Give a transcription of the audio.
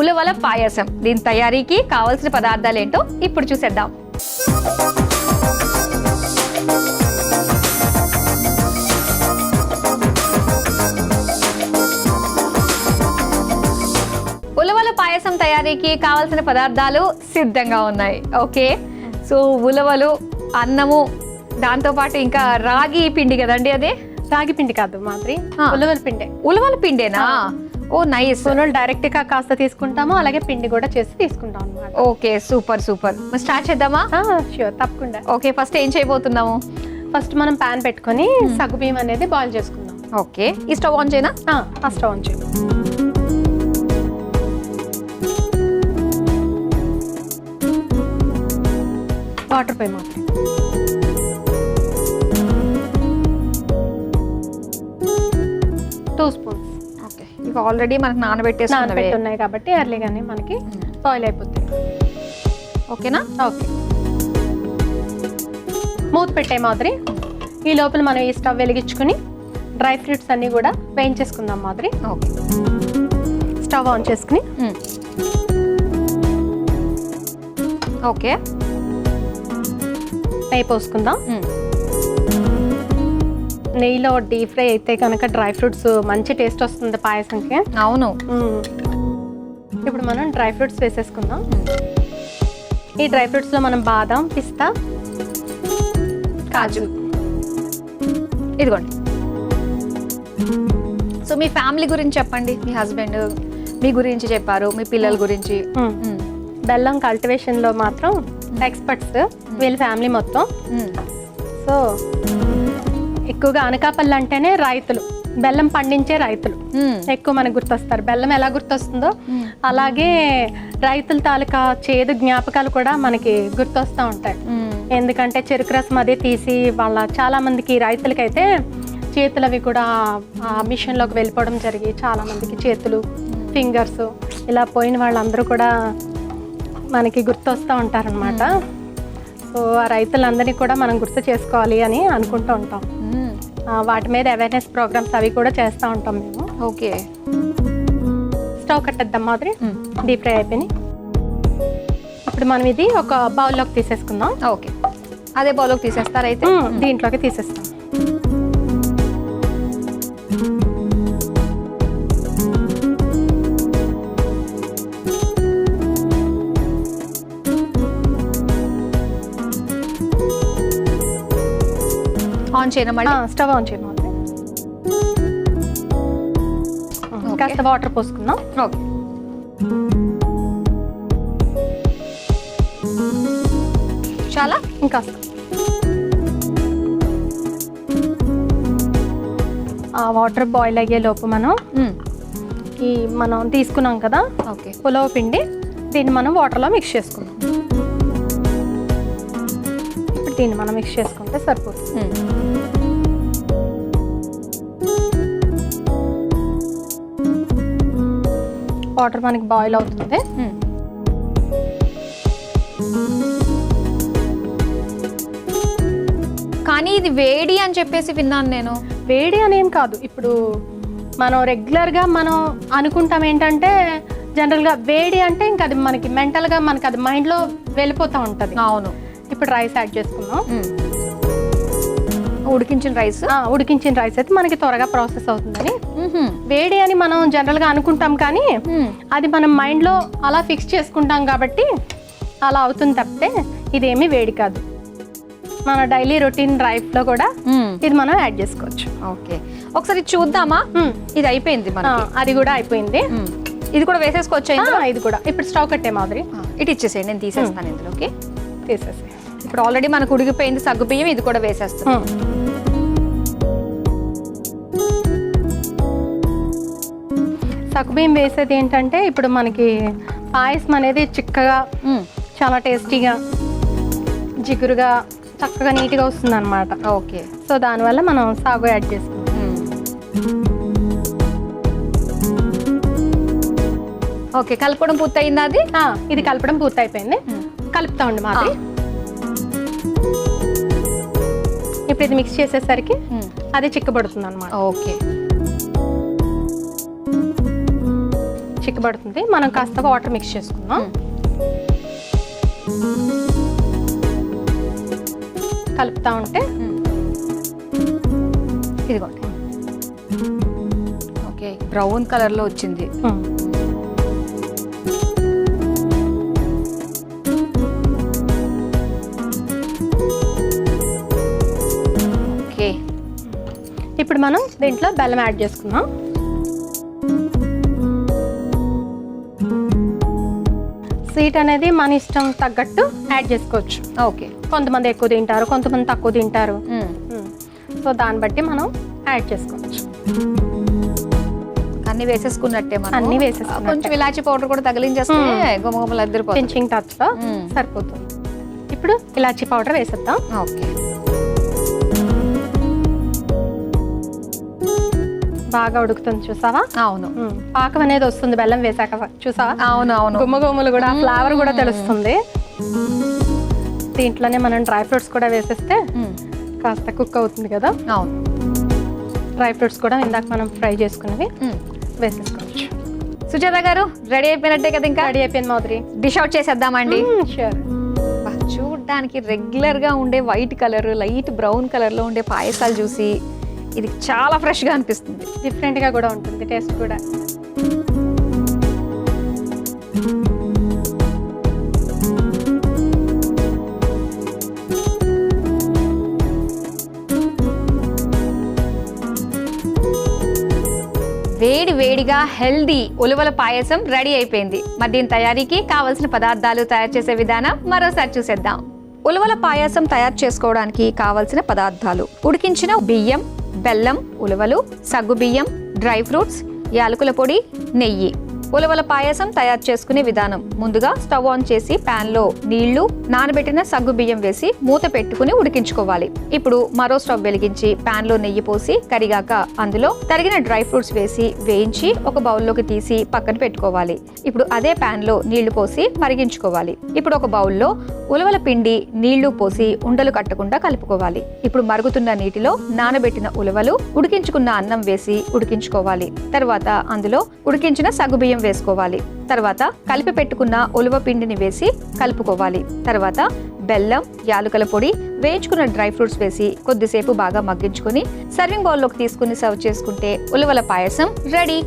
ఉలవల పాయసం. దీని తయారీకి కావాల్సిన పదార్థాలు ఏంటో ఇప్పుడు చూసేద్దాం. ఉలవల పాయసం తయారీకి కావాల్సిన పదార్థాలు సిద్ధంగా ఉన్నాయి. ఓకే, సో ఉలవలు, అన్నము, దాంతోపాటు ఇంకా రాగి పిండి కదండి. అదే రాగి పిండి కాదు మాదిరి, ఉలవల పిండే. ఉలవల పిండేనా? ఓ నైస్. ఉలవలు డైరెక్ట్ గా కాస్త తీసుకుంటాము, అలాగే పిండి కూడా చేసి తీసుకుంటాం అన్నమాట. Okay, super super. మరి స్టార్ట్ చేద్దామా? ష్యూర్, తప్పకుండా. ఓకే, ఫస్ట్ ఏం చేయబోతున్నాము? ఫస్ట్ మనం ప్యాన్ పెట్టుకొని సగ్గుబియ్యం అనేది బాయిల్ చేసుకుందాం. ఓకే, ఈ స్టవ్ ఆన్ చేయనా? ఆ స్టవ్ ఆన్ చేయండి. వాటర్ పోయి మాత్రం 2 స్పూన్స్. ఓకే, ఇక ఆల్రెడీ మనకు నానబెట్టేసి ఉన్నాయి కాబట్టి ఎర్లీగానే మనకి బాయిల్ అయిపోతుంది. ఓకేనా? ఓకే, మూత పెట్టే మాదిరి. ఈ లోపల మనం ఈ స్టవ్ వెలిగించుకుని డ్రై ఫ్రూట్స్ అన్నీ కూడా వేయించేసుకుందాం మాదిరి. ఓకే, స్టవ్ ఆన్ చేసుకుని ఓకే నెయ్యి పోసుకుందాం. నెయ్యిలో డీప్ ఫ్రై అయితే కనుక డ్రై ఫ్రూట్స్ మంచి టేస్ట్ వస్తుంది పాయసంకి. అవును. ఇప్పుడు మనం డ్రై ఫ్రూట్స్ వేసేసుకుందాం. ఈ డ్రై ఫ్రూట్స్లో మనం బాదం, పిస్తా, కాజు. ఇదిగోండి. సో మీ ఫ్యామిలీ గురించి చెప్పండి. మీ హస్బెండ్ మీ గురించి చెప్పారు, మీ పిల్లల గురించి. బెల్లం కల్టివేషన్లో మాత్రం ఎక్స్పర్ట్స్ వీళ్ళ ఫ్యామిలీ మొత్తం. సో ఎక్కువగా అనకాపల్లి అంటేనే రైతులు, బెల్లం పండించే రైతులు ఎక్కువ మనకు గుర్తొస్తారు. బెల్లం ఎలా గుర్తొస్తుందో అలాగే రైతుల తాలూకా చేదు జ్ఞాపకాలు కూడా మనకి గుర్తొస్తూ ఉంటాయి. ఎందుకంటే చెరుకు రసం అదే తీసి వాళ్ళ చాలా మందికి రైతులకైతే చేతులు అవి కూడా మిషన్లోకి వెళ్ళిపోవడం జరిగి చాలా మందికి చేతులు, ఫింగర్స్ ఇలా పోయిన వాళ్ళందరూ కూడా మనకి గుర్తొస్తూ ఉంటారనమాట. సో ఆ రైతులందరినీ కూడా మనం గుర్తు చేసుకోవాలి అని అనుకుంటూ ఉంటాం. వాటి మీద అవేర్నెస్ ప్రోగ్రామ్స్ అవి కూడా చేస్తూ ఉంటాం మేము. ఓకే, స్టవ్ కట్టేద్దాం మాదిరి. డీప్ ఫ్రై అయిపోయినాయి. ఇప్పుడు మనం ఇది ఒక బౌల్లోకి తీసేసుకుందాం. ఓకే, అదే బౌల్లోకి తీసేస్తారా? అయితే దీంట్లోకి తీసేస్తాం. ఆన్ చేయనా? మళ్ళీ స్టవ్ ఆన్ చేయమా. కాస్త వాటర్ పోసుకుందాం. ఓకే, చాలా ఇంకాస్త. ఆ వాటర్ బాయిల్ అయ్యే లోపు మనం మనం తీసుకున్నాం కదా ఓకే ఉలవ పిండి, దీన్ని మనం వాటర్లో మిక్స్ చేసుకుందాం. ఇప్పుడు దీన్ని మనం మిక్స్ చేసుకుంటే సరిపోతుంది. వాటర్ మనకి బాయిల్ అవుతుంది. కానీ ఇది వేడి అని చెప్పేసి విన్నాను నేను. వేడి అనేం కాదు. ఇప్పుడు మనం రెగ్యులర్గా మనం అనుకుంటాం ఏంటంటే జనరల్గా వేడి అంటే ఇంకా అది మనకి మెంటల్గా మనకి అది మైండ్లో వెళ్ళిపోతూ ఉంటుంది. అవును. ఇప్పుడు రైస్ యాడ్ చేసుకుందాం. ఉడికించిన రైస్ అయితే మనకి త్వరగా ప్రాసెస్ అవుతుందని. వేడి అని మనం జనరల్గా అనుకుంటాం కానీ అది మనం మైండ్లో అలా ఫిక్స్ చేసుకుంటాం కాబట్టి అలా అవుతుంది తప్పితే ఇదేమీ వేడి కాదు. మన డైలీ రొటీన్ లైఫ్లో కూడా ఇది మనం యాడ్ చేసుకోవచ్చు. ఓకే, ఒకసారి చూద్దామా? ఇది అయిపోయింది, అది కూడా అయిపోయింది. ఇది కూడా వేసేసుకోవచ్చు. ఇది కూడా ఇప్పుడు స్టవ్ కట్టే మాదిరి ఇటు ఇచ్చేసేయండి, నేను తీసేస్తాను ఇందులోకి. తీసేసి ఇప్పుడు ఆల్రెడీ మనకు ఉడికిపోయింది సగ్గుబియ్యం, ఇది కూడా వేసేస్తాం. సగ్గుబియ్యం వేసేది ఏంటంటే ఇప్పుడు మనకి పాయసం అనేది చిక్కగా చాలా టేస్టీగా జిగురుగా చక్కగా నీట్గా వస్తుంది అనమాట. ఓకే, సో దానివల్ల మనం సాగు యాడ్ చేసుకుంటాం. ఓకే, కలపడం పూర్తయింది. అది ఇది కలపడం పూర్తయిపోయింది. కలుపుతామండి మాది. ఇప్పుడు ఇది మిక్స్ చేసేసరికి అది చిక్కబడుతుంది అనమాట. ఓకే, చిక్కబడుతుంది. మనం కాస్త వాటర్ మిక్స్ చేసుకుందాం. కలుపుతా ఉంటే ఇదిగోండి. ఓకే, బ్రౌన్ కలర్లో వచ్చింది. ఓకే, ఇప్పుడు మనం దీంట్లో బెల్లం యాడ్ చేసుకుందాం. స్వీట్ అనేది మన ఇష్టం తగ్గట్టు యాడ్ చేసుకోవచ్చు. ఓకే, కొంతమంది ఎక్కువ తింటారు, కొంతమంది తక్కువ తింటారు. సో దాన్ని బట్టి మనం యాడ్ చేసుకోవచ్చు. అన్ని వేసేసుకున్నట్టే మనం. అన్ని వేసేసుకున్నట్టే. కొంచెం ఇలాచి పౌడర్ కూడా తగిలించేస్తే గుమగుమలు అద్దరిపోతుంది. పించింగ్ టచ్ తో సరిపోతుంది. ఇప్పుడు ఇలాచి పౌడర్ వేసేద్దాం. ఓకే, బాగా ఉడుకుతుంది చూసావా? అవును. పాకం అనేది వస్తుంది బెల్లం వేసాక, చూసావా? అవును అవును. గుమ్మగుమ్మలు కూడా, ఫ్లేవర్ కూడా తెలుస్తుంది. దీంట్లోనే మనం డ్రై ఫ్రూట్స్ కూడా వేసేస్తే కాస్త కుక్ అవుతుంది కదా. అవును, డ్రై ఫ్రూట్స్ కూడా ఇందాక మనం ఫ్రై చేసుకున్నవి వేసేసుకోవచ్చు. సుజాత గారు రెడీ అయిపోయినట్టే కదా? ఇంకా రెడీ అయిపోయింది మాధురి. డిష్ అవుట్ చేసేద్దామండి. షూర్. చూడడానికి రెగ్యులర్ గా ఉండే white colour, light brown colour లో ఉండే పాయసాలు చూసి ఇది చాలా ఫ్రెష్ గా అనిపిస్తుంది. డిఫరెంట్ గా కూడా ఉంటుంది టేస్ట్ కూడా. వేడి వేడిగా హెల్దీ ఉలవల పాయసం రెడీ అయిపోయింది. మరి దీని తయారీకి కావలసిన పదార్థాలు, తయారు చేసే విధానం మరోసారి చూసేద్దాం. ఉలవల పాయసం తయారు చేసుకోవడానికి కావలసిన పదార్థాలు: ఉడికించిన బియ్యం, బెల్లం, ఉలవలు, సగ్గుబియ్యం, డ్రై ఫ్రూట్స్, యాలకుల పొడి, నెయ్యి. ఉలవల పాయసం తయారు చేసుకునే విధానం: ముందుగా స్టవ్ ఆన్ చేసి పాన్ లో నీళ్లు, నానబెట్టిన సగ్గు బియ్యం వేసి మూత పెట్టుకుని ఉడికించుకోవాలి. ఇప్పుడు మరో స్టవ్ వెలిగించి పాన్ లో నెయ్యి పోసి కరిగాక అందులో తరిగిన డ్రై ఫ్రూట్స్ వేసి వేయించి ఒక బౌల్లోకి తీసి పక్కన పెట్టుకోవాలి. ఇప్పుడు అదే పాన్ లో నీళ్లు పోసి మరిగించుకోవాలి. ఇప్పుడు ఒక బౌల్లో ఉలవల పిండి, నీళ్లు పోసి ఉండలు కట్టకుండా కలుపుకోవాలి. ఇప్పుడు మరుగుతున్న నీటిలో నానబెట్టిన ఉలవలు, ఉడికించుకున్న అన్నం వేసి ఉడికించుకోవాలి. తర్వాత అందులో ఉడికించిన సగ్గుబియ్యం వేసుకోవాలి. తర్వాత కలిపి పెట్టుకున్న ఉలవ పిండిని వేసి కలుపుకోవాలి. తర్వాత బెల్లం, యాలకుల పొడి, వేయించుకున్న డ్రై ఫ్రూట్స్ వేసి కొద్దిసేపు బాగా మగ్గించుకుని సర్వింగ్ బౌల్లోకి తీసుకుని సర్వ్ చేసుకుంటే ఉలవల పాయసం రెడీ.